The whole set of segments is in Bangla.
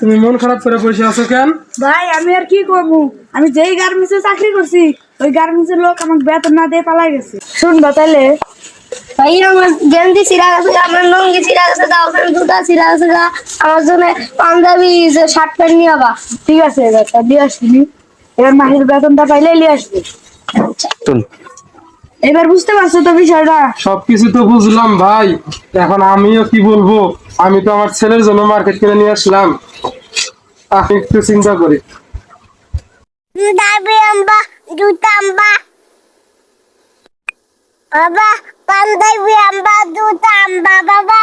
তুমি মন খারাপ করে বসে আছো কেন? ভাই আমি আর কি করবো, আমি যেই গার্মেন্টসে চাকরি করছি ওই গার্মেন্টসের লোক আমাকে বেতন না দিয়ে পালাই গেছে। শুনবা তাইলে ভাই আমার গেঞ্জি ছিঁড়া গেছে, আমার লুঙ্গি ছিঁড়া গেছে, ওখানে জুতা ছিঁড়া গেছে, আমার জন্য পাঞ্জাবি শার্ট প্যান্ট নিয়ে আবা। ঠিক আছে এবার দিয়ে আসবি, এবার মাসের বেতনটা পাইলে নিয়ে আসবি। এবার বুঝতে পারছো তো বিষয়টা? সবকিছু তো বুঝলাম ভাই, এখন আমিও কি বলবো, আমি তো আমার ছেলের জন্য মার্কেট করে নিয়ে আসলাম, আপনি একটু চিন্তা করি। বাবা পাঞ্জাবি আম্বা জুতা আম্বা বাবা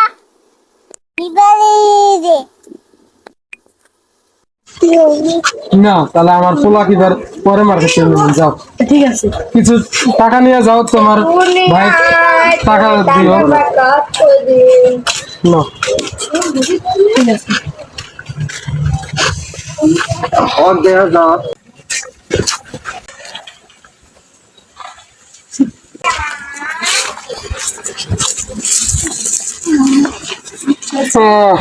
না তাহলে আমার পোলা কি পরে মার্কেট করে নেবেন, যাও। ঠিক আছে কিছু টাকা নিয়ে যাও, তোমার ভাই টাকা দিও না। ঠিক আছে। আহ